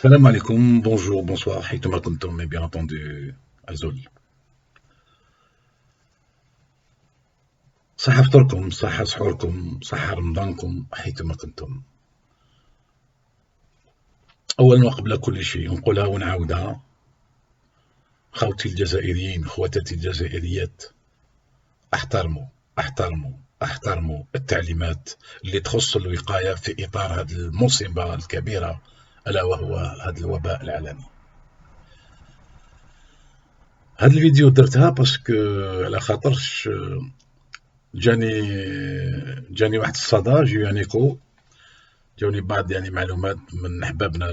Salam alaikum, bonjour, bonsoir, حيثما كنتم, mais bien entendu, Azul. صحة فطوركم، صحة سحوركم، صحة رمضانكم، حيثما كنتم. أولا وقبل كل شيء نقولها ونعاودها، خوتي الجزائريين، خواتاتي الجزائريات، احترموا احترموا احترموا التعليمات اللي تخص الوقاية في إطار هذه المصيبة الكبيرة ألا وهو هذا الوباء العالمي. هذا الفيديو درتها باسكو على خاطرش جاني واحد الصدى، جاوني جاوني بعض معلومات من احبابنا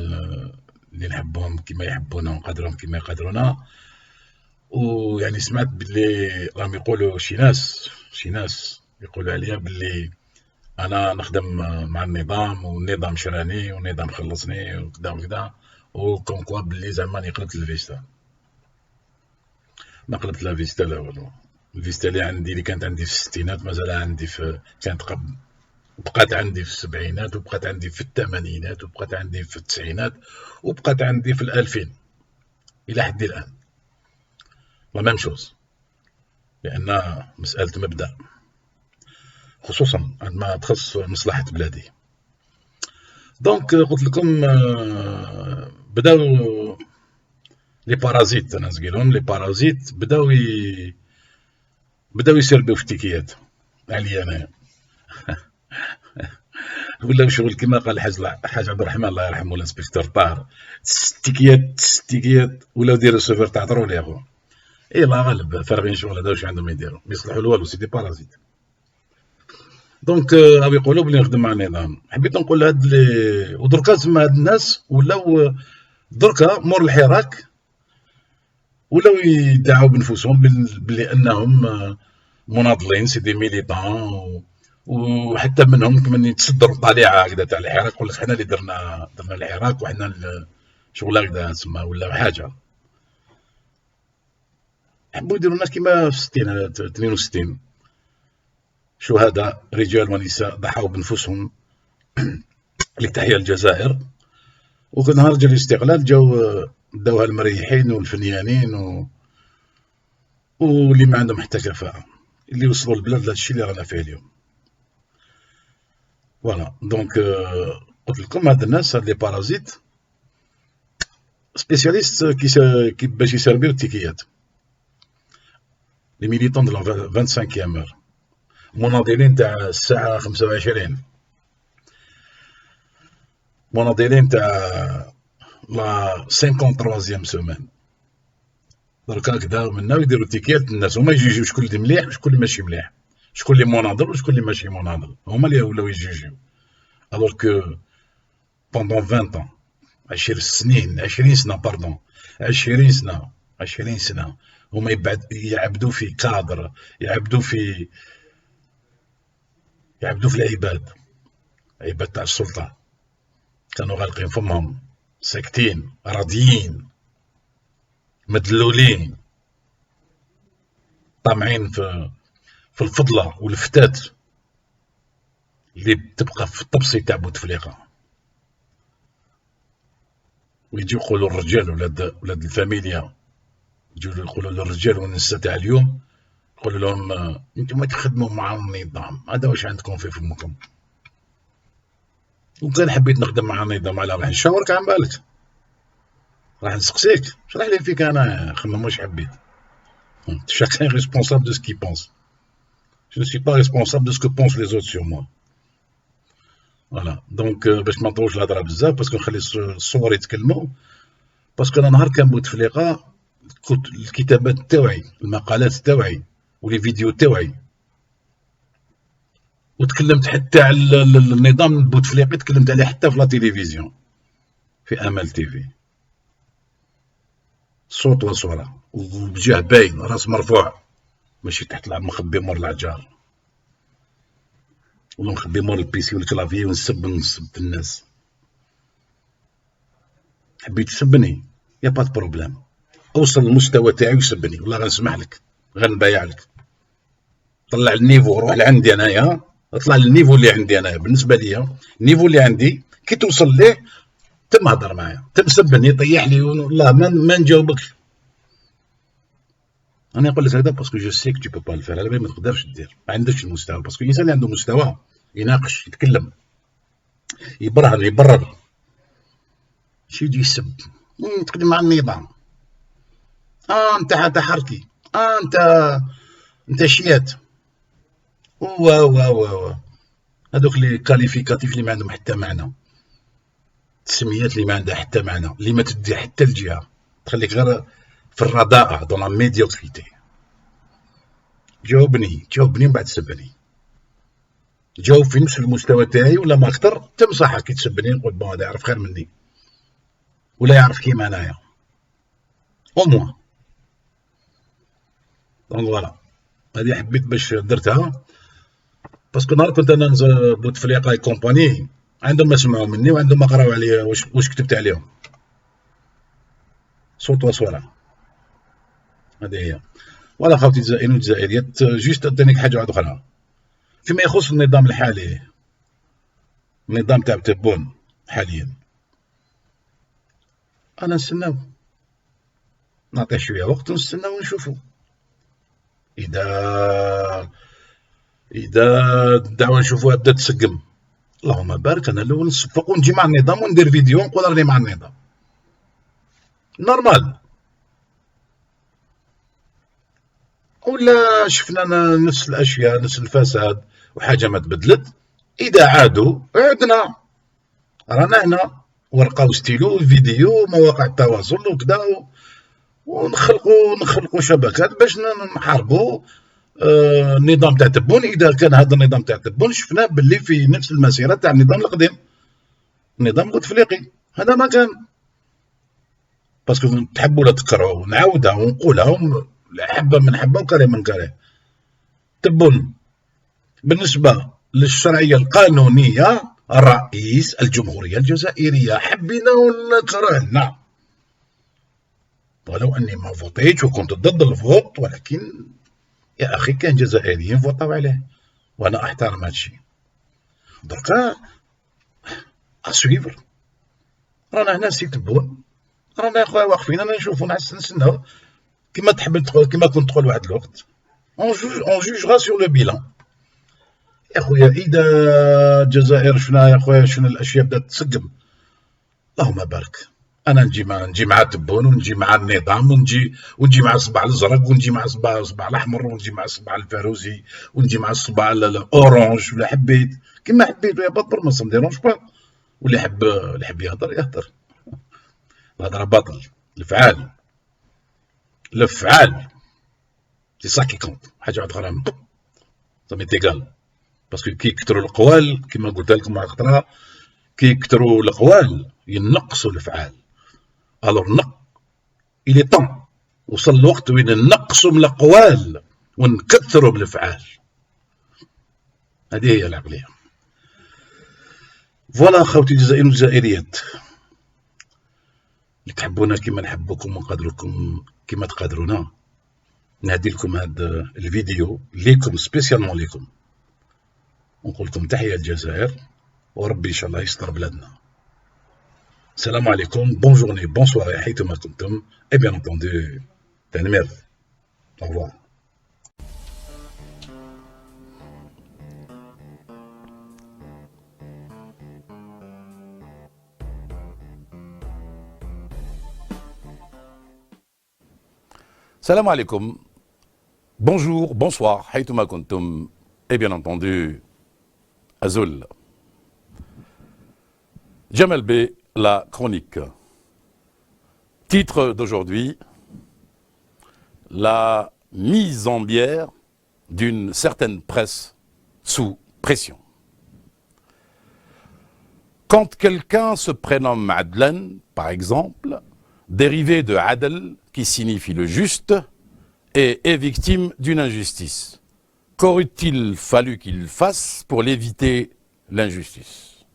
اللي نحبهم كما يحبونا ونقدرهم كما يقدرونا، سمعت باللي راهم يقولوا شي ناس يقولوا عليا باللي انا نخدم مع النظام والنظام شراني والنظام خلصني وكذا وكذا، وكم كوا باللي زعما راني قلبت الفيستا. ما قلبت لا فيستا لا والو. الفيستا اللي كانت عندي في الستينات مازال عندي كانت بقات عندي في السبعينات، وبقات عندي في الثمانينات، وبقات عندي في التسعينات، وبقات عندي في الألفين إلى حد الآن. لا ميم شوز، لأن مسألة مبدأ، خصوصا عندما تخص مصلحة بلادي. دونك قلت لكم بداو لي بارازيت، أنا نقولهم لي بارازيت بداو يسربوا في التيكيات عليا أنايا. ولاو شغل كما قال الحاج عبد الرحمن الله يرحمه الانسبكتور طاهر، تستيكيات ولاو ديروا سوفر تاع درول يا خو. الله غالب فارغين شغل، هذا واش عندهم يديروا، ما يصلحوا لوالو، سي دي بارازيت. دونك راهو يقولوا بلي نخدم مع النظام. حبيت نقول هاد ودركا تما هاد الناس ولاو دركا مور الحراك ولاو يدعوا بنفسهم بلي انهم مناضلين، سي دي ميليطون، وحتى منهم كمان يتصدروا طليعه هكذا تاع الحراك، يقول لك حنا اللي درنا الحراك وحنا شغل هكذا تسمى ولا حاجه. حبوا يديروا الناس كيما في 62 شهداء رجال ونساء ضحوا بنفسهم لتحيا الجزائر، وكل نهار جا الاستقلال داوها المريحين والفنيانين واللي ما عندهم حتى كفاءه، اللي وصلوا البلاد لهذا الشيء اللي رانا فيه اليوم. فوالا دونك قلت لكم هاد الناس، هاد لي بارازيت سبيسياليست كي باش يسربيو التيكيات، لي ميليتون دو 25 مار، مناضلين تاع الساعه 25، مناضلين تاع لا 53 سومان. دركا هكذا منا يديروا التيكيات الناس، هما يجيو شكون اللي مليح وشكون اللي ماشي مليح، شكون اللي مناضل وشكون اللي ماشي مناضل، هما اللي ولاو يجيو. الوغ كو بوندون 20 ans 20 سنه هما يعبدوا في كادر، يعبدوا في العباد تاع السلطه، كانوا غالقين فمهم، ساكتين، راضيين، مدلولين، طامعين في الفضله والفتات اللي تبقى في الطبسي تاع بوتفليقه. ويجيو يقولوا الرجال ولاد الفاميليا، يجيو يقولوا للرجال والنساء تاع اليوم، يقولوا لهم انتم تخدموا مع النظام، هذا واش عندكم في فمكم. وكان حبيت نخدم مع النظام على راح نشاورك عن بالك، راح نسقسيك، واش راح لي فيك انا خمم واش حبيت. Chacun est responsable de ce qu'il pense. Je ne suis pas responsable de ce que pensent les autres sur moi. فوالا دونك باش ما نطولش الهضره بزاف، باسكو نخلي الصور يتكلموا، باسكو انا نهار كان بوتفليقه كنت الكتابات تاوعي، المقالات تاوعي، ولي فيديو تاوعي، وتكلمت حتى على النظام البوتفليقي، تكلمت عليه حتى في لا تيليفزيون في امل تي في، صوت وصوره، وبجاه باين، راس مرفوع، ماشي تحت مخبي مور العجار ولا مخبي مور البيسي والكلافيي ونسب الناس. حبيت تسبني يا با بروبليم، اوصل للمستوى تاعي وسبني والله غنسمح لك، غنبايع لك، طلع النيفو، روح لعندي انايا، اطلع للنيفو اللي عندي انايا. بالنسبه ليا النيفو اللي عندي كي توصل ليه تم هضر معايا، تم سبني، طيح لي، والله ما نجاوبكش. انا نقول لك هذا باسكو جو سي كو تو بو با الفير، على بالي ما تقدرش دير، ما عندكش المستوى، باسكو الانسان اللي عنده مستوى يناقش، يتكلم، يبرهن، يبرر، ماشي يجي يسب. تقدم مع النظام، انت حركي، انت شيات، و هذوك لي كاليفيكاتيف اللي ما عندهم حتى معنى، التسميات اللي ما عندها حتى معنى، اللي ما تدي حتى الجهه، تخليك غير في الرداءة، دون لا ميديوكريتي. جاوبني من بعد سبني، جاوب في نفس المستوى تاعي ولا ما اكثر، تمسحها كي تسبني، نقول بون هذا يعرف خير مني ولا يعرف كيما انايا او موان. دونك فوالا، هذه حبيت باش درتها، باسكو نهار كنت انا نزل بوتفليقه اي كومباني، عندهم ما سمعوا مني وعندهم ما قراو عليا واش كتبت عليهم، صوت وصوره. هذه هي. ولا خاوتي الجزائريين والجزائريات، جيست ثانيك حاجه واحده اخرى فيما يخص النظام الحالي، النظام تاع تبون حاليا، انا نستناو، نعطيه شويه وقت ونستناو ونشوفوا. اذا الدعوه نشوفوها بدات تسقم، اللهم بارك، انا الاول نصفق ونجي مع النظام وندير فيديو ونقول راني مع النظام، نورمال. ولا شفنا نفس الاشياء، نفس الفساد وحاجه ما تبدلت، اذا عادوا عدنا، رانا هنا، ورقه وستيلو، فيديو، مواقع التواصل وكذا، ونخلقوا شبكات باش نحاربوا النظام تاع تبون. اذا كان هذا النظام تاع تبون شفناه باللي في نفس المسيره تاع النظام القديم، النظام البوتفليقي، هذا ما كان. باسكو تحبوا لا تكرهوا، نعاودها ونقولها، حبه من حبه وكره من كره. تبون بالنسبه للشرعيه القانونيه رئيس الجمهوريه الجزائريه، حبينا ولا كرهنا، ولو اني ما فوتيتش وكنت ضد الفوت، ولكن يا اخي كان جزائريين فوتاو عليه وانا احترم هادشي. دركا اسويفر، رانا هنا سي تبون، رانا يا خويا واقفين، انا نشوفو نستناو كيما تحب تدخل، كيما كنت تدخل واحد الوقت، اون جوجغا سور لو بيلان. يا خويا اذا الجزائر شفنا يا خويا شنو الاشياء بدات تسقم، اللهم بارك، انا نجي مع تبون، ونجي مع النظام، ونجي مع الصباع الازرق، ونجي مع الصباع الاحمر، ونجي مع الصباع الفيروزي، ونجي مع الصباع الاورانج، ولا حبيت كيما حبيت، يا باطل ما سنديرونش با، واللي يحب يهضر. الهضره باطل، الافعال سي سا كي كونت، حاجه واحده اخرى سا ميتيغال. باسكو كي يكثروا القوال كيما قلت لكم مع خطره، كي يكثروا القوال ينقصوا الافعال. الوغ إلي طون، وصل الوقت وين نقصوا من الاقوال ونكثروا من الافعال. هذه هي العقليه. فوالا خوتي الجزائريين والجزائريات، اللي تحبونا كيما نحبوكم ونقدركم كيما تقدرونا، نهدي لكم هذا الفيديو ليكم، سبيسيالمون ليكم، ونقول لكم تحيه الجزائر، وربي ان شاء الله يستر بلادنا. السلام عليكم، بون جورني، بون سواري حيثما كنتم، et bien entendu تنمير. au revoir. Salam alaikum, bonjour, bonsoir, حيثما كنتم, et bien entendu, Azul. Jamel B, la chronique. Titre d'aujourd'hui, la mise en bière d'une certaine presse sous pression. Quand quelqu'un se prénomme Adlan, par exemple, dérivé de Adl, qui signifie le juste, et est victime d'une injustice, qu'aurait-il fallu qu'il fasse pour l'éviter l'injustice?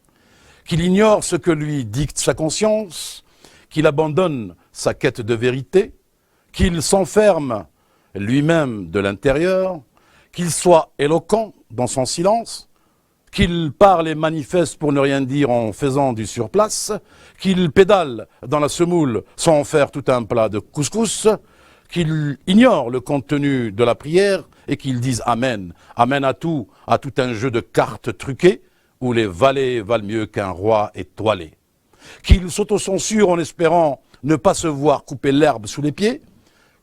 Qu'il ignore ce que lui dicte sa conscience, qu'il abandonne sa quête de vérité, qu'il s'enferme lui-même de l'intérieur, qu'il soit éloquent dans son silence, qu'il parle et manifeste pour ne rien dire en faisant du surplace, qu'il pédale dans la semoule sans en faire tout un plat de couscous, qu'il ignore le contenu de la prière et qu'il dise Amen. Amen à tout un jeu de cartes truquées où les valets valent mieux qu'un roi étoilé. Qu'il s'autocensure en espérant ne pas se voir couper l'herbe sous les pieds,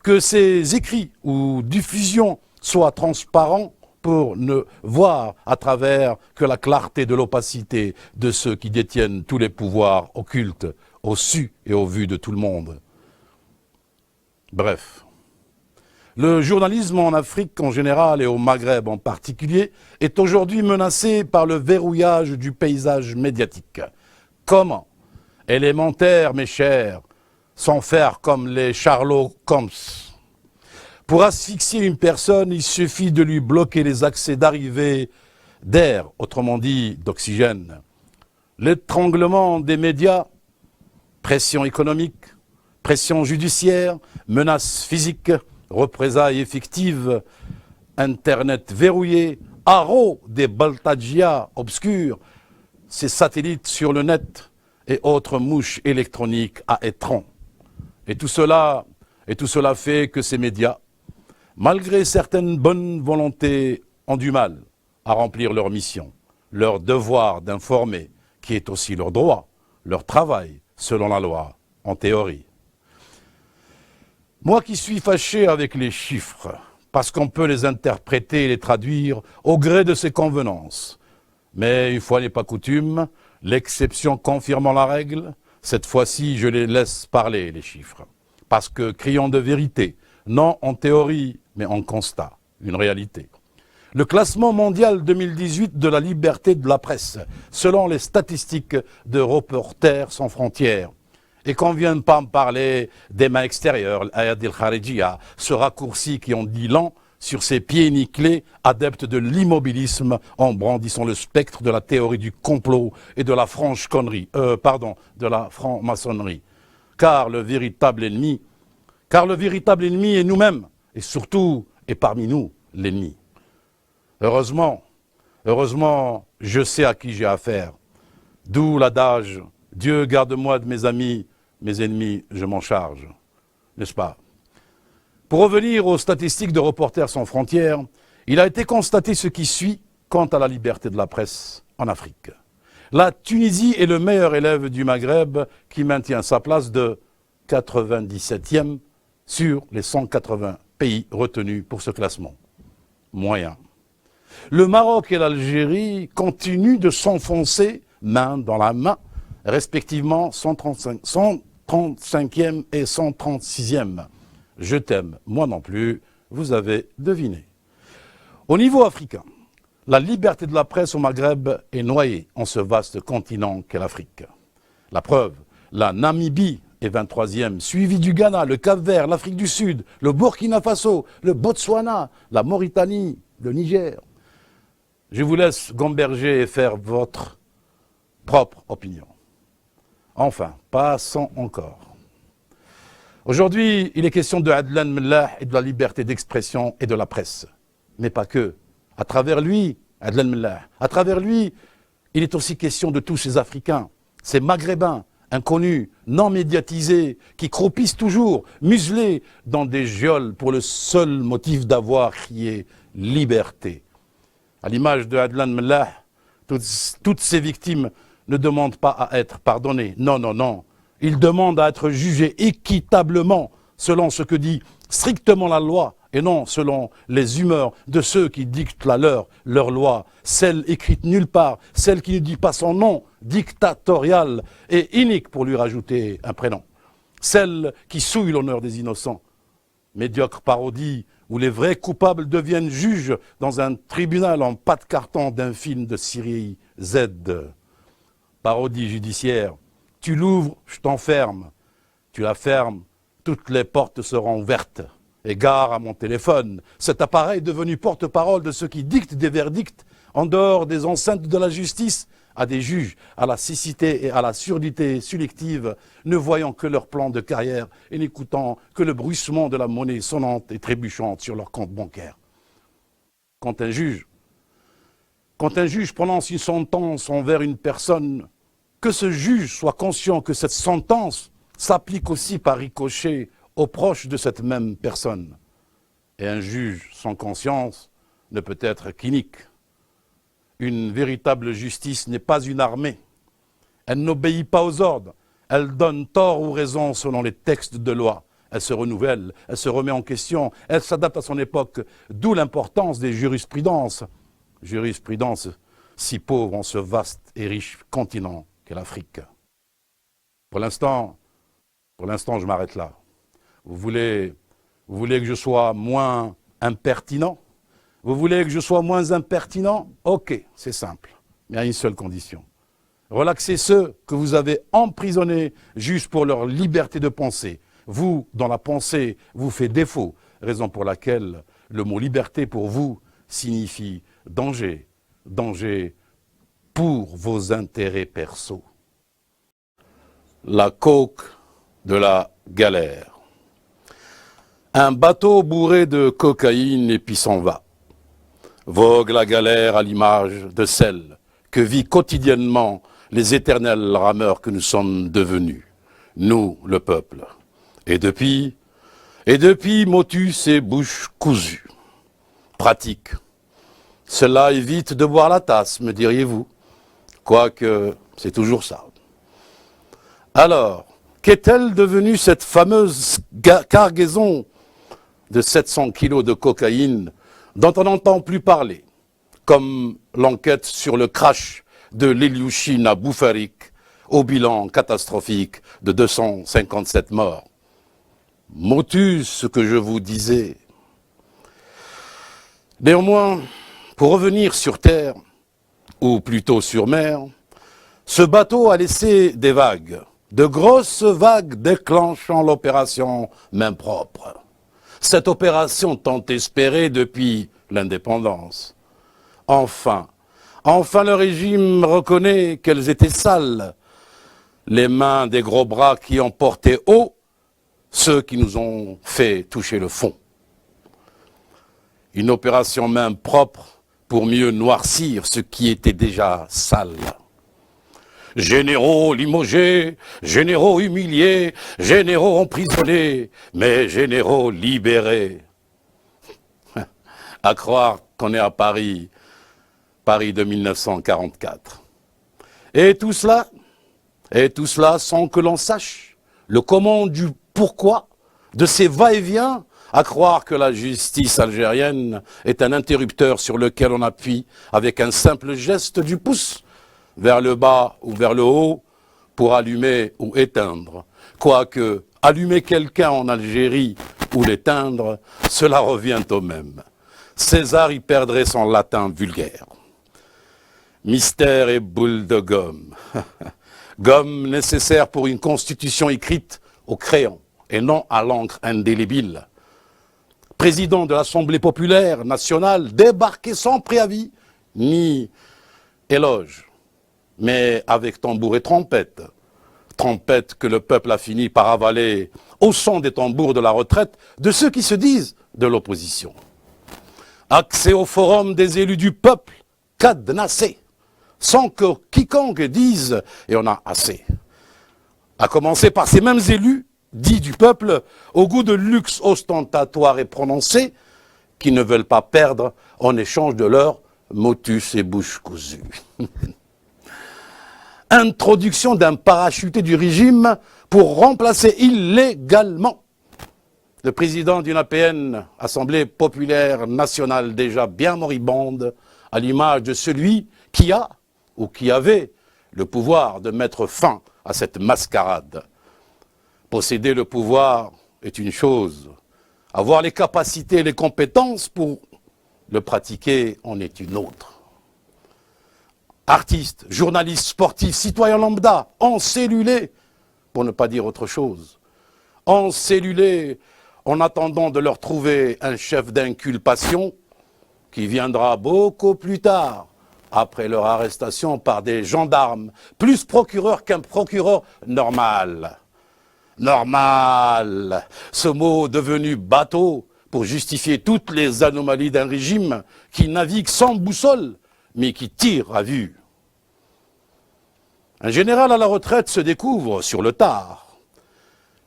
que ses écrits ou diffusions soient transparents pour ne voir à travers que la clarté de l'opacité de ceux qui détiennent tous les pouvoirs occultes au su et au vu de tout le monde. Bref, le journalisme en Afrique en général et au Maghreb en particulier est aujourd'hui menacé par le verrouillage du paysage médiatique. Comment, élémentaire mes chers, sans faire comme les Sherlock Holmes? Pour asphyxier une personne, il suffit de lui bloquer les accès d'arrivée d'air, autrement dit d'oxygène. L'étranglement des médias, pression économique, pression judiciaire, menaces physiques, représailles effectives, Internet verrouillé, haro des Baltagia obscurs, ces satellites sur le net et autres mouches électroniques à étrons. Et tout cela fait que ces médias, malgré certaines bonnes volontés, ont du mal à remplir leur mission, leur devoir d'informer, qui est aussi leur droit, leur travail, selon la loi, en théorie. Moi qui suis fâché avec les chiffres, parce qu'on peut les interpréter et les traduire au gré de ses convenances. Mais une fois n'est pas coutume, l'exception confirmant la règle, cette fois-ci je les laisse parler, les chiffres. Parce que crions de vérité, non en théorie, mais en constat, une réalité. Le classement mondial 2018 de la liberté de la presse, selon les statistiques de Reporters sans frontières, et qu'on ne vienne pas me parler des mains extérieures, l'Ayad el-Kharijia, ce raccourci qui en dit long sur ses pieds nickelés, adeptes de l'immobilisme en brandissant le spectre de la théorie du complot et de la de la franc-maçonnerie. Car le véritable ennemi est nous-mêmes, et surtout, et parmi nous, l'ennemi. Heureusement, je sais à qui j'ai affaire. D'où l'adage « Dieu garde-moi de mes amis, mes ennemis, je m'en charge ». N'est-ce pas? Pour revenir aux statistiques de Reporters sans frontières, il a été constaté ce qui suit quant à la liberté de la presse en Afrique. La Tunisie est le meilleur élève du Maghreb qui maintient sa place de 97e sur les 180 pays retenus pour ce classement. Moyen. Le Maroc et l'Algérie continuent de s'enfoncer main dans la main, respectivement 135e et 136e. Je t'aime, moi non plus, vous avez deviné. Au niveau africain, la liberté de la presse au Maghreb est noyée en ce vaste continent qu'est l'Afrique. La preuve, la Namibie est 23e, suivi du Ghana, le Cap-Vert, l'Afrique du Sud, le Burkina Faso, le Botswana, la Mauritanie, le Niger. Je vous laisse gamberger et faire votre propre opinion. Enfin, passons encore. Aujourd'hui, il est question de Adlan Mellah et de la liberté d'expression et de la presse. Mais pas que. À travers lui, Adlan Mellah, à travers lui, il est aussi question de tous ces Africains, ces Maghrébins, inconnus, non médiatisés, qui croupissent toujours, muselés dans des geôles pour le seul motif d'avoir crié « liberté ». À l'image de Adlan Mellah, toutes ces victimes ne demandent pas à être pardonnées. Non, non, non. Ils demandent à être jugés équitablement selon ce que dit strictement la loi et non selon les humeurs de ceux qui dictent leur loi, celle écrite nulle part, celle qui ne dit pas son nom, dictatoriale et inique pour lui rajouter un prénom, celle qui souille l'honneur des innocents. Médiocre parodie où les vrais coupables deviennent juges dans un tribunal en pâte carton d'un film de Syrie Z. Parodie judiciaire. Tu l'ouvres, je t'enferme. Tu la fermes, toutes les portes seront ouvertes. Égard à mon téléphone, cet appareil devenu porte-parole de ceux qui dictent des verdicts en dehors des enceintes de la justice, à des juges, à la cécité et à la surdité sélective, ne voyant que leur plan de carrière et n'écoutant que le bruissement de la monnaie sonnante et trébuchante sur leur compte bancaire. Quand un juge quand un juge prononce une sentence envers une personne, que ce juge soit conscient que cette sentence s'applique aussi par ricochet aux proches de cette même personne. Et un juge sans conscience ne peut être qu'inique. Une véritable justice n'est pas une armée. Elle n'obéit pas aux ordres. Elle donne tort ou raison selon les textes de loi. Elle se renouvelle, elle se remet en question, elle s'adapte à son époque, d'où l'importance des jurisprudences. Jurisprudence si pauvre en ce vaste et riche continent qu'est l'Afrique. Pour l'instant, je m'arrête là. Vous voulez que je sois moins impertinent? Vous voulez que je sois moins impertinent? Ok, c'est simple, mais à une seule condition. Relaxez ceux que vous avez emprisonnés juste pour leur liberté de penser. Vous, dans la pensée, vous fait défaut, raison pour laquelle le mot liberté pour vous signifie danger, danger pour vos intérêts perso. La coque de la galère. Un bateau bourré de cocaïne et puis s'en va. Vogue la galère à l'image de celle que vit quotidiennement les éternels rameurs que nous sommes devenus, nous, le peuple. Et depuis, motus et bouche cousue. Pratique. Cela évite de boire la tasse, me diriez-vous. Quoique, c'est toujours ça. Alors, qu'est-elle devenue cette fameuse cargaison de 700 kilos de cocaïne dont on n'entend plus parler, comme l'enquête sur le crash de l'Ilyushin à Boufarik, au bilan catastrophique de 257 morts. Motus, ce que je vous disais. Néanmoins, pour revenir sur terre, ou plutôt sur mer, ce bateau a laissé des vagues, de grosses vagues déclenchant l'opération main propre. Cette opération tant espérée depuis l'indépendance. Enfin le régime reconnaît qu'elles étaient sales, les mains des gros bras qui ont porté haut ceux qui nous ont fait toucher le fond. Une opération main propre pour mieux noircir ce qui était déjà sale. Généraux limogés, généraux humiliés, généraux emprisonnés, mais généraux libérés. À croire qu'on est à Paris de 1944. Et tout cela sans que l'on sache le comment du pourquoi de ces va-et-vient, à croire que la justice algérienne est un interrupteur sur lequel on appuie avec un simple geste du pouce vers le bas ou vers le haut pour allumer ou éteindre. Quoique allumer quelqu'un en Algérie ou l'éteindre, cela revient au même. César y perdrait son latin vulgaire. Mystère et boule de gomme. Gomme nécessaire pour une constitution écrite au crayon et non à l'encre indélébile. Président de l'Assemblée populaire nationale, débarqué sans préavis ni éloge, mais avec tambour et trompette. Trompette que le peuple a fini par avaler au son des tambours de la retraite de ceux qui se disent de l'opposition. Accès au forum des élus du peuple, cadenassé, sans que quiconque dise « et on a assez ». À commencer par ces mêmes élus, dits du peuple, au goût de luxe ostentatoire et prononcé, qui ne veulent pas perdre en échange de leur motus et bouche cousue. Introduction d'un parachuté du régime pour remplacer illégalement le président d'une APN, Assemblée populaire nationale déjà bien moribonde, à l'image de celui qui a ou qui avait le pouvoir de mettre fin à cette mascarade. Posséder le pouvoir est une chose, avoir les capacités et les compétences pour le pratiquer en est une autre. Artistes, journalistes, sportifs, citoyens lambda, encellulés, pour ne pas dire autre chose, encellulés en attendant de leur trouver un chef d'inculpation qui viendra beaucoup plus tard, après leur arrestation par des gendarmes, plus procureurs qu'un procureur normal. Normal, ce mot devenu bateau pour justifier toutes les anomalies d'un régime qui navigue sans boussole mais qui tire à vue. Un général à la retraite se découvre sur le tard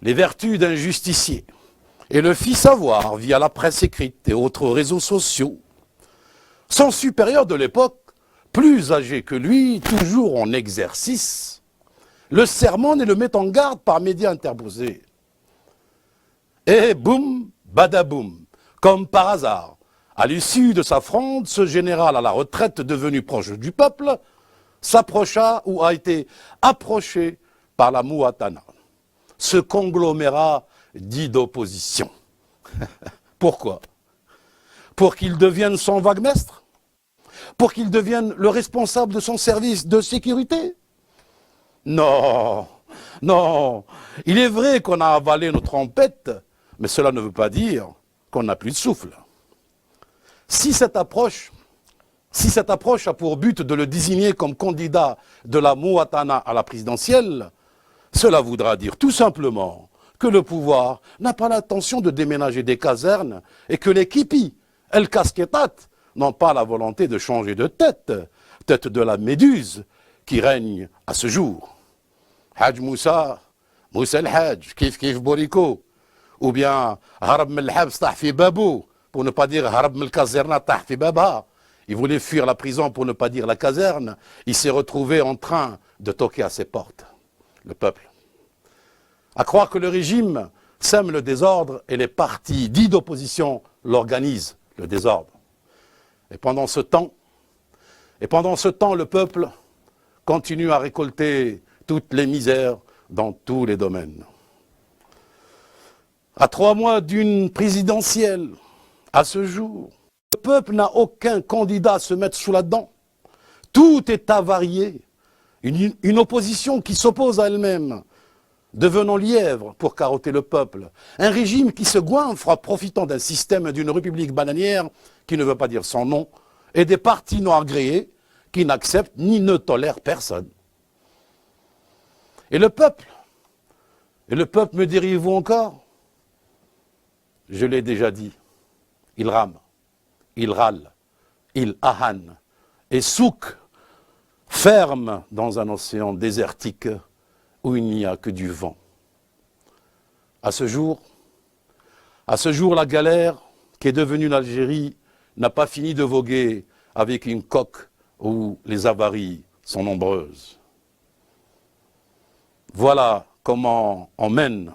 les vertus d'un justicier et le fit savoir via la presse écrite et autres réseaux sociaux. Son supérieur de l'époque, plus âgé que lui, toujours en exercice, le sermonne et le met en garde par médias interposés. Et boum, badaboum, comme par hasard, à l'issue de sa fronde, ce général à la retraite devenu proche du peuple s'approcha ou a été approché par la Mouatana, ce conglomérat dit d'opposition. Pourquoi? Pour qu'il devienne son vaguemestre? Pour qu'il devienne le responsable de son service de sécurité? Non, non. Il est vrai qu'on a avalé nos trompettes, mais cela ne veut pas dire qu'on n'a plus de souffle. Si cette approche a pour but de le désigner comme candidat de la Mouatana à la présidentielle, cela voudra dire tout simplement que le pouvoir n'a pas l'intention de déménager des casernes et que les kipis, el casquetat, n'ont pas la volonté de changer de tête, tête de la méduse qui règne à ce jour. Haj Moussa, Moussa el Haj, kif Boriko, ou bien Harab mel Habs tahfi Babou, pour ne pas dire Harab mel Kazerna tahfi Baba. Il voulait fuir la prison pour ne pas dire la caserne. Il s'est retrouvé en train de toquer à ses portes. Le peuple. À croire que le régime sème le désordre et les partis dits d'opposition l'organisent, le désordre. Et pendant ce temps, le peuple continue à récolter toutes les misères dans tous les domaines. À 3 mois d'une présidentielle, à ce jour, le peuple n'a aucun candidat à se mettre sous la dent. Tout est avarié. Une opposition qui s'oppose à elle-même, devenant lièvre pour carotter le peuple. Un régime qui se goinfre en profitant d'un système d'une république bananière qui ne veut pas dire son nom, et des partis non agréés qui n'acceptent ni ne tolèrent personne. Et le peuple me direz-vous encore? Je l'ai déjà dit, il rame, il râle, il ahane, et souk, ferme dans un océan désertique où il n'y a que du vent. À ce jour, la galère qui est devenue l'Algérie n'a pas fini de voguer avec une coque où les avaries sont nombreuses. Voilà comment on mène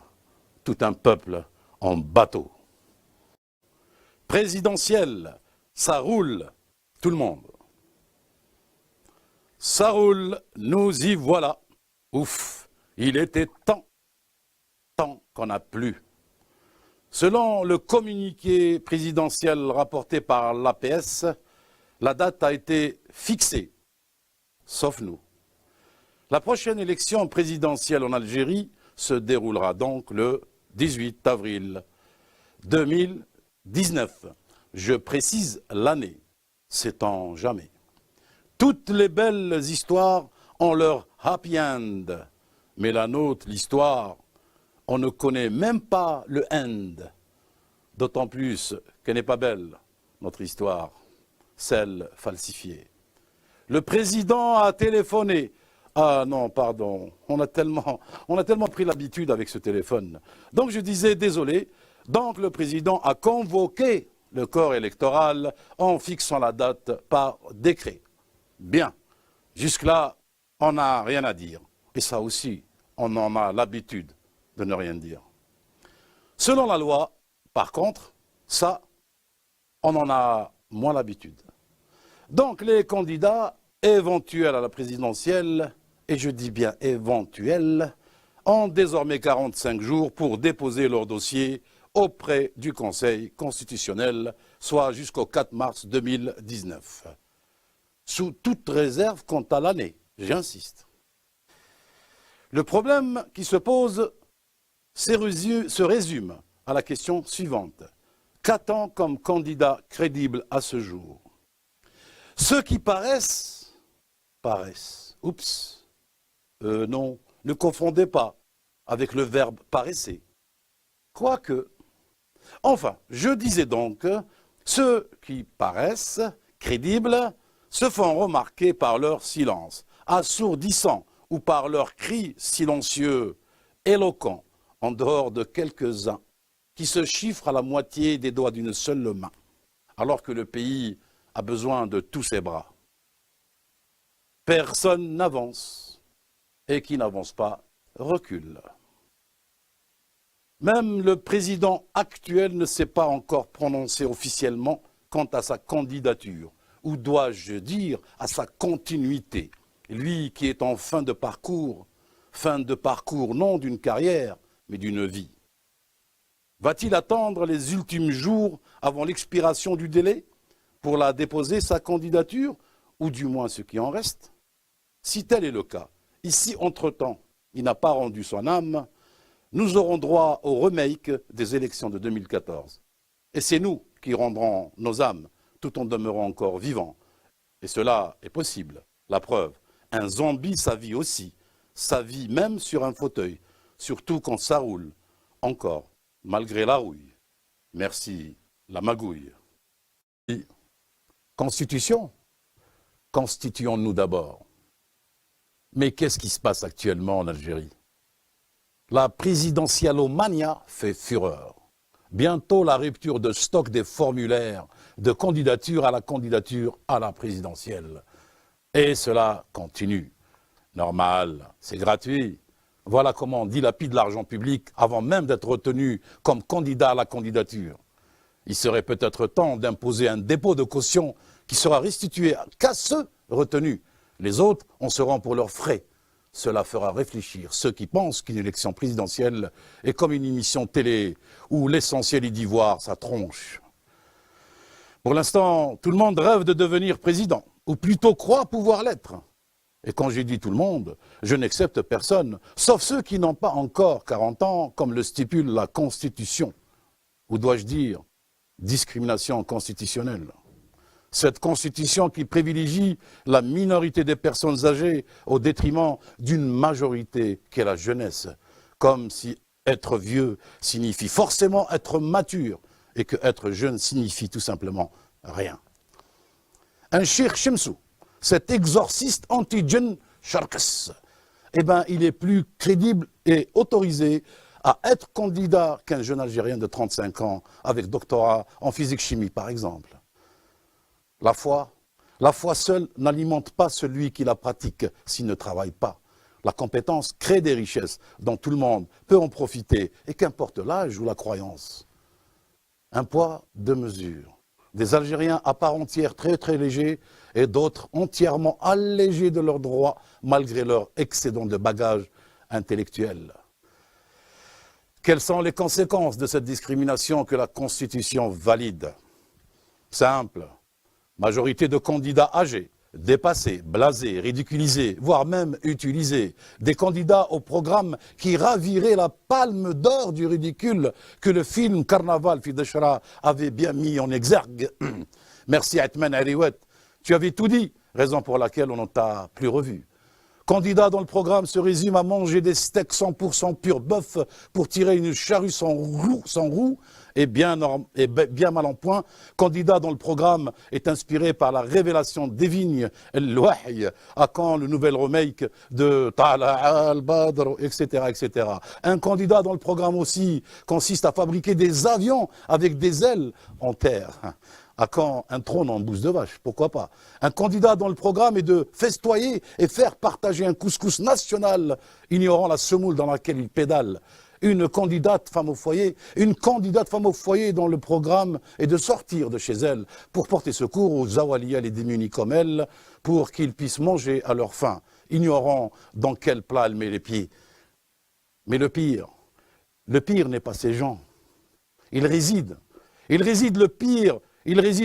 tout un peuple en bateau. Présidentielle, ça roule, tout le monde. Ça roule, nous y voilà. Ouf, il était temps qu'on n'a plus. Selon le communiqué présidentiel rapporté par l'APS, la date a été fixée, sauf nous. La prochaine élection présidentielle en Algérie se déroulera donc le 18 avril 2019. Je précise l'année, sait-on jamais. Toutes les belles histoires ont leur happy end, mais la nôtre, l'histoire, on ne connaît même pas le end. D'autant plus qu'elle n'est pas belle, notre histoire, celle falsifiée. Le président a téléphoné. Ah non, pardon, on a tellement pris l'habitude avec ce téléphone. Donc je disais, désolé, donc le président a convoqué le corps électoral en fixant la date par décret. Bien, jusque-là, on n'a rien à dire. Et ça aussi, on en a l'habitude de ne rien dire. Selon la loi, par contre, ça, on en a moins l'habitude. Donc les candidats éventuels à la présidentielle, et je dis bien éventuels, ont désormais 45 jours pour déposer leur dossier auprès du Conseil constitutionnel, soit jusqu'au 4 mars 2019. Sous toute réserve quant à l'année, j'insiste. Le problème qui se pose se résume à la question suivante. Qu'a-t-on comme candidat crédible à ce jour? Ceux qui paraissent. Oups. Non, ne confondez pas avec le verbe paraisser. Quoique. Enfin, je disais donc, ceux qui paraissent crédibles se font remarquer par leur silence, assourdissant, ou par leurs cris silencieux, éloquents, en dehors de quelques-uns, qui se chiffrent à la moitié des doigts d'une seule main, alors que le pays a besoin de tous ses bras. Personne n'avance, et qui n'avance pas recule. Même le président actuel ne s'est pas encore prononcé officiellement quant à sa candidature, ou dois-je dire à sa continuité, lui qui est en fin de parcours non d'une carrière, mais d'une vie. Va-t-il attendre les ultimes jours avant l'expiration du délai pour la déposer sa candidature, ou du moins ce qui en reste? Si tel est le cas, ici entre-temps, il n'a pas rendu son âme, nous aurons droit au remake des élections de 2014. Et c'est nous qui rendrons nos âmes, tout en demeurant encore vivants. Et cela est possible. La preuve, un zombie, ça vit aussi. Ça vit même sur un fauteuil, surtout quand ça roule. Encore, malgré la rouille. Merci, la magouille. Constitution, constituons-nous d'abord. Mais qu'est-ce qui se passe actuellement en Algérie? La présidentialomania fait fureur. Bientôt la rupture de stock des formulaires de candidature à la présidentielle. Et cela continue. Normal, c'est gratuit. Voilà comment on dilapide l'argent public avant même d'être retenu comme candidat à la candidature. Il serait peut-être temps d'imposer un dépôt de caution qui sera restitué qu'à ceux retenus. Les autres, on se rend pour leurs frais. Cela fera réfléchir ceux qui pensent qu'une élection présidentielle est comme une émission télé où l'essentiel est d'y voir sa tronche. Pour l'instant, tout le monde rêve de devenir président, ou plutôt croit pouvoir l'être. Et quand j'ai dit tout le monde, je n'accepte personne, sauf ceux qui n'ont pas encore 40 ans, comme le stipule la Constitution. Ou dois-je dire, discrimination constitutionnelle. Cette constitution qui privilégie la minorité des personnes âgées au détriment d'une majorité qu'est la jeunesse, comme si être vieux signifie forcément être mature et que être jeune signifie tout simplement rien. Un Cheikh Shemsou, cet exorciste anti-jeune Sharkas, eh ben, il est plus crédible et autorisé à être candidat qu'un jeune Algérien de 35 ans avec doctorat en physique-chimie par exemple. La foi seule n'alimente pas celui qui la pratique s'il ne travaille pas. La compétence crée des richesses dont tout le monde peut en profiter, et qu'importe l'âge ou la croyance. Un poids, deux mesures. Des Algériens à part entière très très légers et d'autres entièrement allégés de leurs droits malgré leur excédent de bagages intellectuels. Quelles sont les conséquences de cette discrimination que la Constitution valide? Simple. Majorité de candidats âgés, dépassés, blasés, ridiculisés, voire même utilisés. Des candidats au programme qui raviraient la palme d'or du ridicule que le film Carnaval Fideshra avait bien mis en exergue. Merci Atman Ariwet, tu avais tout dit, raison pour laquelle on ne t'a plus revu. Candidat dont le programme se résume à manger des steaks 100% pur bœuf pour tirer une charrue sans roue et bien mal en point. Candidat dont le programme est inspiré par la révélation divine, al-Wahy, à quand le nouvel remake de Tala'a al-Badr, etc., etc. Un candidat dont le programme aussi consiste à fabriquer des avions avec des ailes en terre. À quand un trône en bouse de vache? Pourquoi pas? Un candidat dont le programme est de festoyer et faire partager un couscous national, ignorant la semoule dans laquelle il pédale. Une candidate femme au foyer dont le programme est de sortir de chez elle pour porter secours aux Zawaliya, les démunis comme elle, pour qu'ils puissent manger à leur faim, ignorant dans quel plat elle met les pieds. Mais le pire n'est pas ces gens. Il réside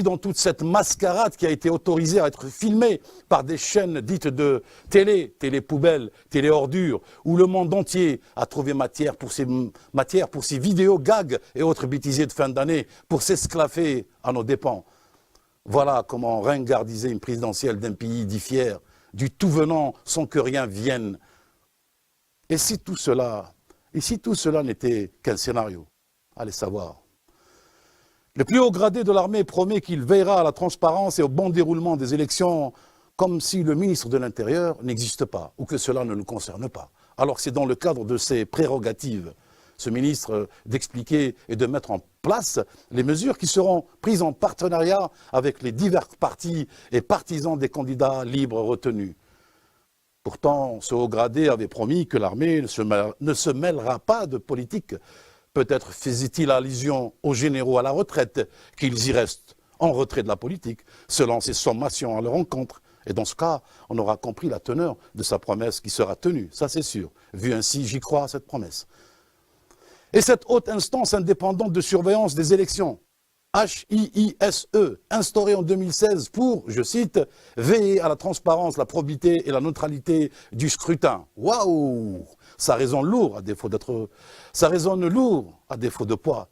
dans toute cette mascarade qui a été autorisée à être filmée par des chaînes dites de télé-poubelle, télé-ordure, où le monde entier a trouvé matière pour ces vidéos gags et autres bêtisiers de fin d'année, pour s'esclaffer à nos dépens. Voilà comment ringardiser une présidentielle d'un pays dit fier, du tout venant sans que rien vienne. Et si tout cela n'était qu'un scénario? Allez savoir. Le plus haut gradé de l'armée promet qu'il veillera à la transparence et au bon déroulement des élections, comme si le ministre de l'Intérieur n'existe pas, ou que cela ne le concerne pas. Alors que c'est dans le cadre de ses prérogatives, ce ministre, d'expliquer et de mettre en place les mesures qui seront prises en partenariat avec les divers partis et partisans des candidats libres retenus. Pourtant, ce haut gradé avait promis que l'armée ne se mêlera pas de politique. Peut-être faisait-il allusion aux généraux à la retraite, qu'ils y restent en retrait de la politique, selon ses sommations à leur encontre. Et dans ce cas, on aura compris la teneur de sa promesse qui sera tenue, ça c'est sûr. Vu ainsi, j'y crois à cette promesse. Et cette haute instance indépendante de surveillance des élections, HIISE, instaurée en 2016 pour, je cite, veiller à la transparence, la probité et la neutralité du scrutin. Waouh! Ça résonne lourd à défaut de poids.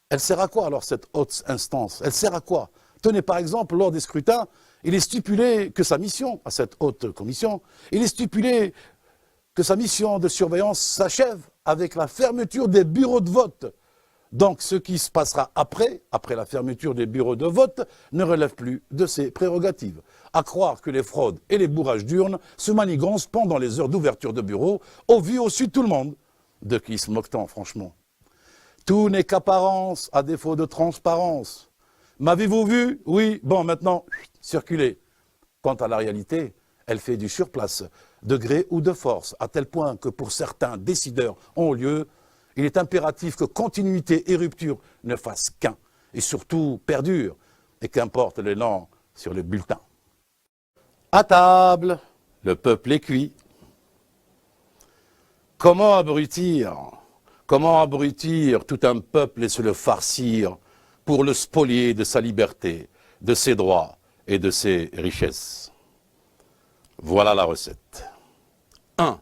Elle sert à quoi alors cette haute instance? Elle sert à quoi? Tenez par exemple, lors des scrutins, il est stipulé que sa mission, à cette haute commission, il est stipulé que sa mission de surveillance s'achève avec la fermeture des bureaux de vote. Donc ce qui se passera après la fermeture des bureaux de vote, ne relève plus de ses prérogatives. À croire que les fraudes et les bourrages d'urnes se manigancent pendant les heures d'ouverture de bureaux, au vu au su de tout le monde. De qui se moque-t-on, franchement? Tout n'est qu'apparence, à défaut de transparence. M'avez-vous vu? Oui, bon, maintenant, circulez. Quant à la réalité, elle fait du surplace, de gré ou de force, à tel point que pour certains décideurs ont lieu, il est impératif que continuité et rupture ne fassent qu'un, et surtout perdurent, et qu'importe l'élan sur le bulletin. À table, le peuple est cuit. Comment abrutir tout un peuple et se le farcir pour le spolier de sa liberté, de ses droits et de ses richesses? Voilà la recette. 1.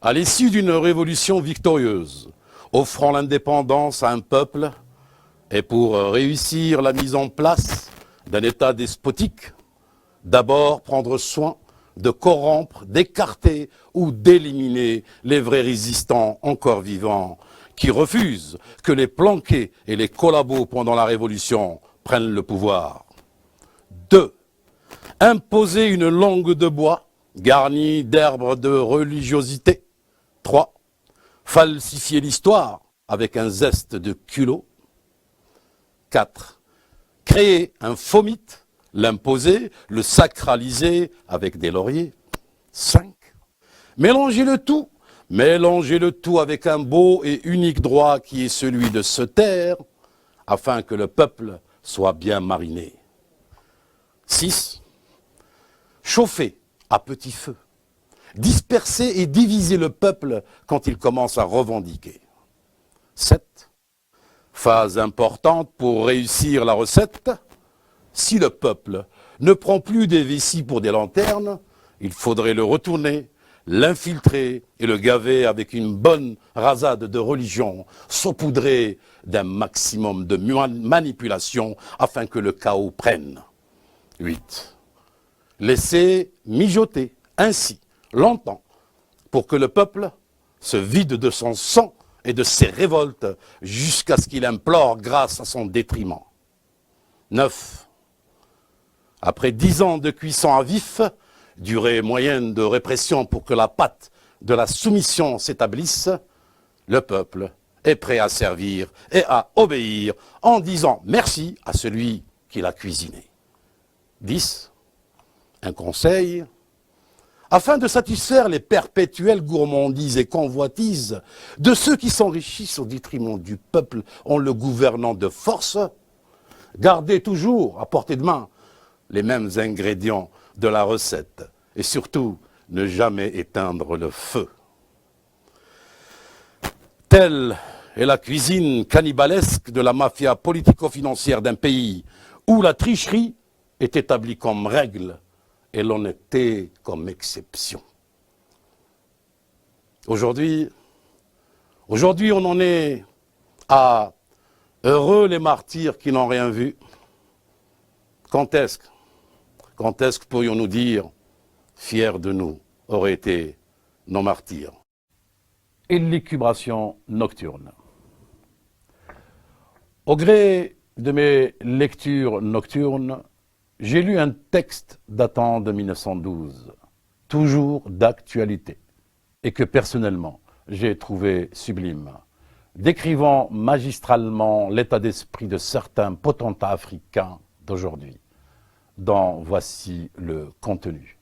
À l'issue d'une révolution victorieuse, offrant l'indépendance à un peuple, et pour réussir la mise en place d'un État despotique, d'abord prendre soin de corrompre, d'écarter ou d'éliminer les vrais résistants encore vivants qui refusent que les planqués et les collabos pendant la Révolution prennent le pouvoir. 2. Imposer une langue de bois garnie d'herbes de religiosité. 3. Falsifier l'histoire avec un zeste de culot. 4. Créer un faux mythe, l'imposer, le sacraliser avec des lauriers. 5. Mélanger le tout avec un beau et unique droit qui est celui de se taire, afin que le peuple soit bien mariné. 6. Chauffer à petit feu, disperser et diviser le peuple quand il commence à revendiquer. 7. Phase importante pour réussir la recette, si le peuple ne prend plus des vessies pour des lanternes, il faudrait le retourner, l'infiltrer et le gaver avec une bonne rasade de religion, saupoudrée d'un maximum de manipulation afin que le chaos prenne. 8. Laisser mijoter ainsi longtemps pour que le peuple se vide de son sang et de ses révoltes jusqu'à ce qu'il implore grâce à son détriment. 9. Après 10 ans de cuisson à vif, durée moyenne de répression pour que la pâte de la soumission s'établisse, le peuple est prêt à servir et à obéir en disant merci à celui qui l'a cuisiné. 10. Un conseil, afin de satisfaire les perpétuelles gourmandises et convoitises de ceux qui s'enrichissent au détriment du peuple en le gouvernant de force, gardez toujours à portée de main les mêmes ingrédients de la recette et surtout ne jamais éteindre le feu. Telle est la cuisine cannibalesque de la mafia politico-financière d'un pays où la tricherie est établie comme règle et l'honnêteté comme exception. Aujourd'hui, on en est à heureux les martyrs qui n'ont rien vu. Quand est-ce que pourrions-nous dire, fiers de nous, auraient été nos martyrs? Élucubration nocturne. Au gré de mes lectures nocturnes, j'ai lu un texte datant de 1912, toujours d'actualité, et que personnellement j'ai trouvé sublime, décrivant magistralement l'état d'esprit de certains potentats africains d'aujourd'hui, dont voici le contenu.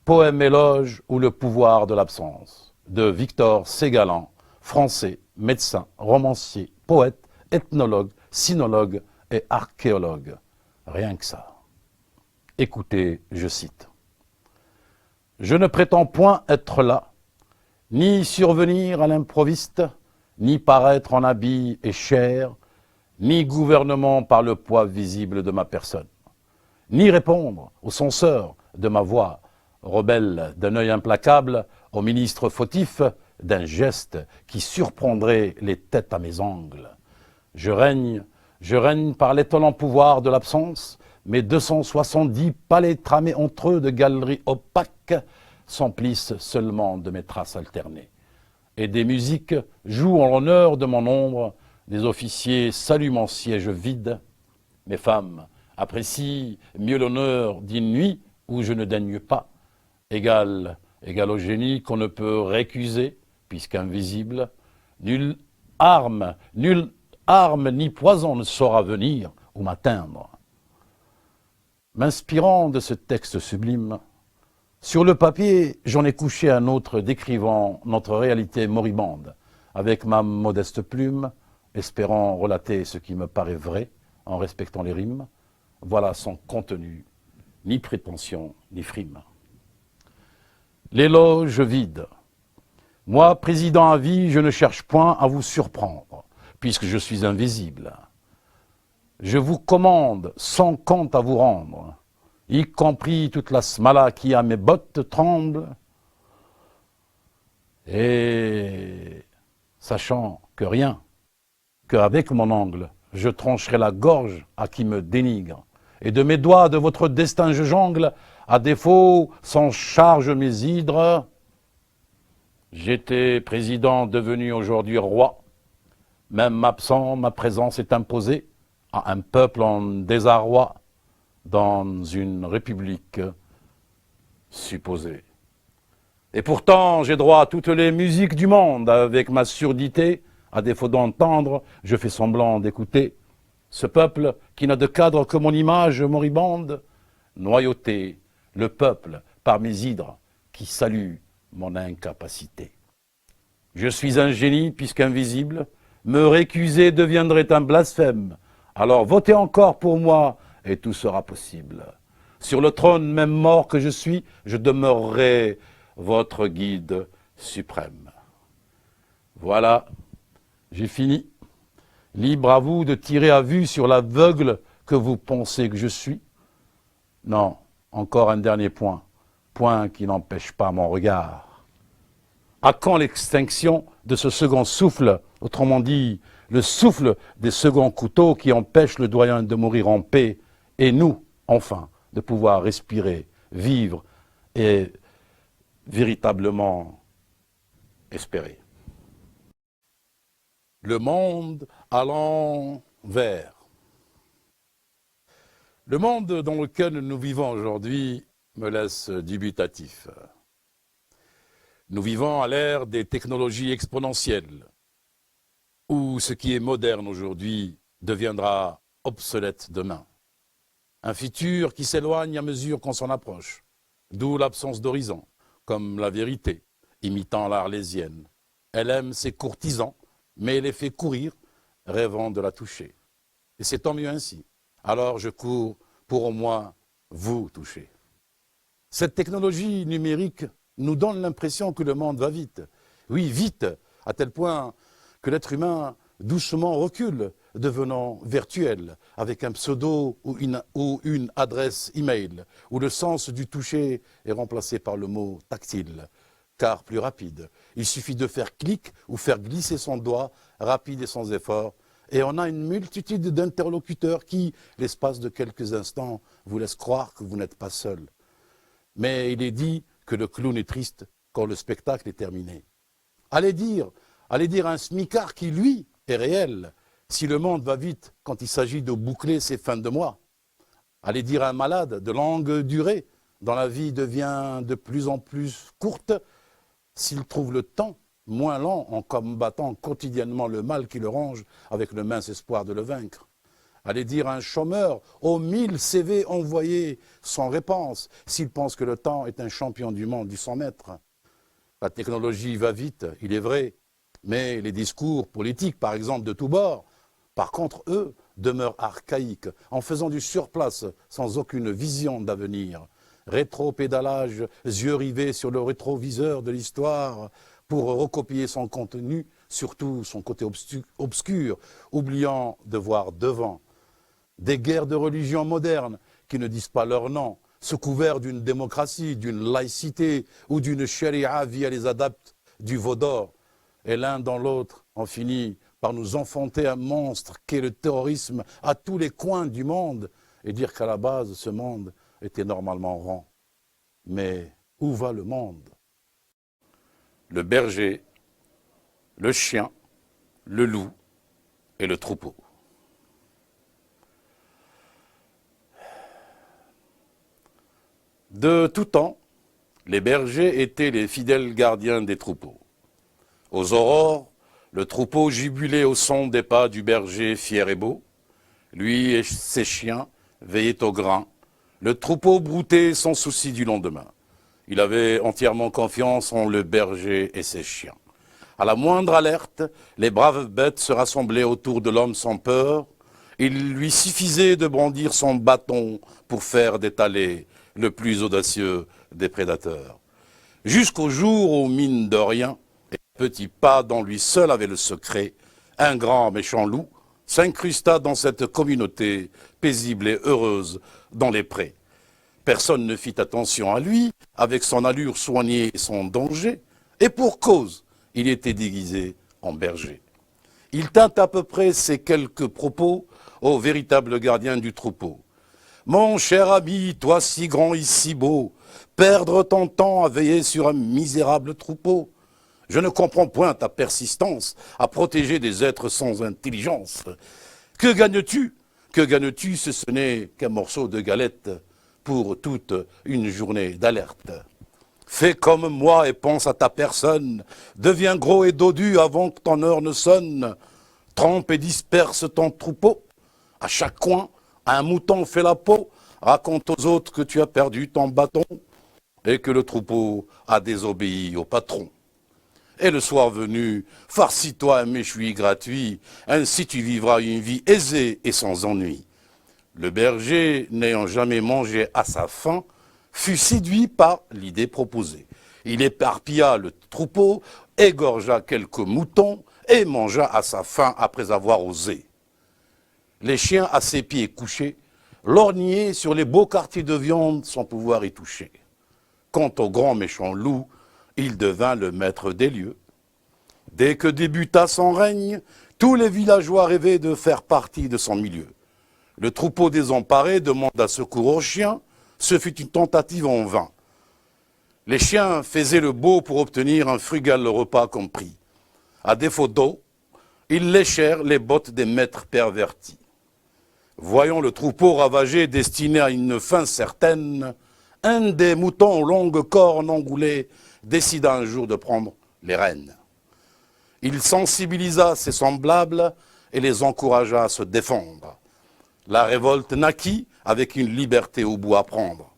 Poème éloge ou le pouvoir de l'absence, de Victor Ségalen, français, médecin, romancier, poète, ethnologue, sinologue et archéologue. Rien que ça. Écoutez, je cite. « Je ne prétends point être là, ni survenir à l'improviste, ni paraître en habit et chair, ni gouvernement par le poids visible de ma personne, ni répondre aux censeurs de ma voix, rebelle d'un œil implacable, au ministre fautif d'un geste qui surprendrait les têtes à mes ongles. Je règne par l'étonnant pouvoir de l'absence, mes 270 palais tramés entre eux de galeries opaques s'emplissent seulement de mes traces alternées. Et des musiques jouent en l'honneur de mon ombre, des officiers saluent mon siège vide. Mes femmes apprécient mieux l'honneur d'une nuit où je ne daigne pas, égal au génie qu'on ne peut récuser, puisqu'invisible, nulle arme ni poison ne saura venir ou m'atteindre. M'inspirant de ce texte sublime, sur le papier, j'en ai couché un autre décrivant notre réalité moribonde, avec ma modeste plume, espérant relater ce qui me paraît vrai, en respectant les rimes. Voilà son contenu, ni prétention, ni frime. L'éloge vide. Moi, président à vie, je ne cherche point à vous surprendre, puisque je suis invisible. Je vous commande sans compte à vous rendre, y compris toute la smala qui à mes bottes tremble, et sachant que rien, qu'avec mon ongle, je trancherai la gorge à qui me dénigre, et de mes doigts de votre destin je jongle, à défaut, sans charge mes hydres. J'étais président devenu aujourd'hui roi, même absent, ma présence est imposée à un peuple en désarroi dans une république supposée. Et pourtant, j'ai droit à toutes les musiques du monde, avec ma surdité, à défaut d'entendre, je fais semblant d'écouter. Ce peuple qui n'a de cadre que mon image moribonde, noyauté, le peuple par mes hydres qui salue mon incapacité. Je suis un génie puisqu'invisible, me récuser deviendrait un blasphème. Alors votez encore pour moi et tout sera possible. Sur le trône même mort que je suis, je demeurerai votre guide suprême. Voilà, j'ai fini. Libre à vous de tirer à vue sur l'aveugle que vous pensez que je suis. Non, encore un dernier point, point qui n'empêche pas mon regard. À quand l'extinction de ce second souffle, autrement dit, le souffle des seconds couteaux qui empêche le doyen de mourir en paix, et nous, enfin, de pouvoir respirer, vivre et véritablement espérer. Le monde allant vers. Le monde dans lequel nous vivons aujourd'hui me laisse dubitatif. Nous vivons à l'ère des technologies exponentielles, où ce qui est moderne aujourd'hui deviendra obsolète demain. Un futur qui s'éloigne à mesure qu'on s'en approche, d'où l'absence d'horizon, comme la vérité, imitant l'Arlésienne. Elle aime ses courtisans, mais les fait courir, rêvant de la toucher. Et c'est tant mieux ainsi. Alors je cours pour au moins vous toucher. Cette technologie numérique nous donne l'impression que le monde va vite. Oui, vite, à tel point que l'être humain doucement recule, devenant virtuel, avec un pseudo ou une adresse email, où le sens du toucher est remplacé par le mot tactile, car plus rapide. Il suffit de faire clic ou faire glisser son doigt, rapide et sans effort, et on a une multitude d'interlocuteurs qui, l'espace de quelques instants, vous laissent croire que vous n'êtes pas seul. Mais il est dit que le clown est triste quand le spectacle est terminé. Allez dire à un smicard qui, lui, est réel, Si le monde va vite quand il s'agit de boucler ses fins de mois, allez dire à un malade de longue durée, dont la vie devient de plus en plus courte, s'il trouve le temps moins lent en combattant quotidiennement le mal qui le ronge avec le mince espoir de le vaincre. Allez dire à un chômeur aux 1000 CV envoyés sans réponse, s'il pense que le temps est un champion du monde du 100 mètres. La technologie va vite, il est vrai, mais les discours politiques, par exemple, de tous bords, par contre, eux, demeurent archaïques, en faisant du surplace sans aucune vision d'avenir. Rétro-pédalage, yeux rivés sur le rétroviseur de l'histoire, pour recopier son contenu, surtout son côté obscur, oubliant de voir devant. Des guerres de religion modernes qui ne disent pas leur nom, sous couvert d'une démocratie, d'une laïcité ou d'une charia via les adeptes du veau d'or. Et l'un dans l'autre, on finit par nous enfanter un monstre qu'est le terrorisme à tous les coins du monde et dire qu'à la base, ce monde était normalement rond. Mais où va le monde? Le berger, le chien, le loup et le troupeau. De tout temps, les bergers étaient les fidèles gardiens des troupeaux. Aux aurores, le troupeau jubilait au son des pas du berger fier et beau. Lui et ses chiens veillaient au grain. Le troupeau broutait sans souci du lendemain. Il avait entièrement confiance en le berger et ses chiens. À la moindre alerte, les braves bêtes se rassemblaient autour de l'homme sans peur. Il lui suffisait de brandir son bâton pour faire détaler le plus audacieux des prédateurs. Jusqu'au jour où, mine de rien, et petit pas dont lui seul avait le secret, un grand méchant loup s'incrusta dans cette communauté paisible et heureuse dans les prés. Personne ne fit attention à lui, avec son allure soignée et son danger, et pour cause, il était déguisé en berger. Il tint à peu près ces quelques propos au véritable gardien du troupeau. « Mon cher ami, toi si grand et si beau, perdre ton temps à veiller sur un misérable troupeau. Je ne comprends point ta persistance à protéger des êtres sans intelligence. Que gagnes-tu? Que gagnes-tu si ce n'est qu'un morceau de galette pour toute une journée d'alerte? Fais comme moi et pense à ta personne. Deviens gros et dodu avant que ton heure ne sonne. Trempe et disperse ton troupeau. À chaque coin, un mouton fait la peau. Raconte aux autres que tu as perdu ton bâton et que le troupeau a désobéi au patron. Et le soir venu, farcis-toi un méchoui gratuit, ainsi tu vivras une vie aisée et sans ennui. Le berger, n'ayant jamais mangé à sa faim, fut séduit par l'idée proposée. Il éparpilla le troupeau, égorgea quelques moutons et mangea à sa faim après avoir osé. Les chiens à ses pieds couchés lorgnaient sur les beaux quartiers de viande sans pouvoir y toucher. Quant au grand méchant loup, il devint le maître des lieux. Dès que débuta son règne, tous les villageois rêvaient de faire partie de son milieu. Le troupeau désemparé demanda secours aux chiens. Ce fut une tentative en vain. Les chiens faisaient le beau pour obtenir un frugal repas compris. À défaut d'eau, ils léchèrent les bottes des maîtres pervertis. Voyant le troupeau ravagé destiné à une fin certaine, un des moutons aux longues cornes engoulées décida un jour de prendre les rênes. Il sensibilisa ses semblables et les encouragea à se défendre. La révolte naquit avec une liberté au bout à prendre.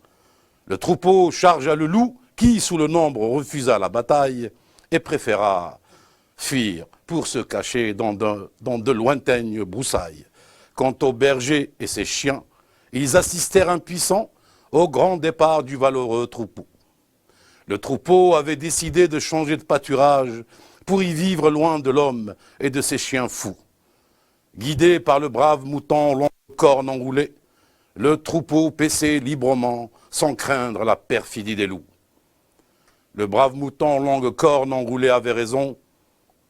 Le troupeau chargea le loup qui, sous le nombre, refusa la bataille et préféra fuir pour se cacher dans de lointaines broussailles. Quant au berger et ses chiens, ils assistèrent impuissants au grand départ du valeureux troupeau. Le troupeau avait décidé de changer de pâturage pour y vivre loin de l'homme et de ses chiens fous. Guidé par le brave mouton aux longues cornes enroulées, le troupeau paissait librement sans craindre la perfidie des loups. Le brave mouton aux longues cornes enroulées avait raison,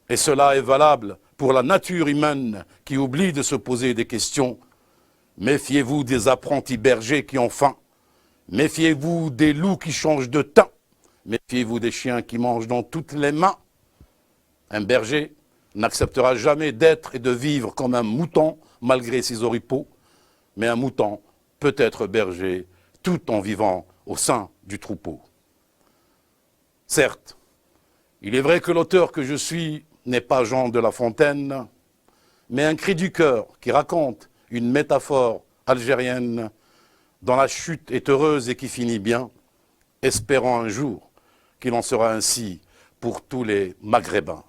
et cela est valable pour la nature humaine qui oublie de se poser des questions. Méfiez-vous des apprentis bergers qui ont faim. Méfiez-vous des loups qui changent de teint. Méfiez-vous des chiens qui mangent dans toutes les mains. Un berger n'acceptera jamais d'être et de vivre comme un mouton malgré ses oripeaux, mais un mouton peut être berger tout en vivant au sein du troupeau. Certes, il est vrai que l'auteur que je suis n'est pas Jean de La Fontaine, mais un cri du cœur qui raconte une métaphore algérienne dont la chute est heureuse et qui finit bien, espérant un jour qu'il en sera ainsi pour tous les Maghrébins.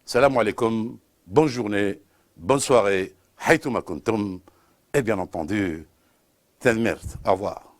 Salam alaikum, bonne journée, bonne soirée, haytouma kuntum, et bien entendu, Tenmert, au revoir.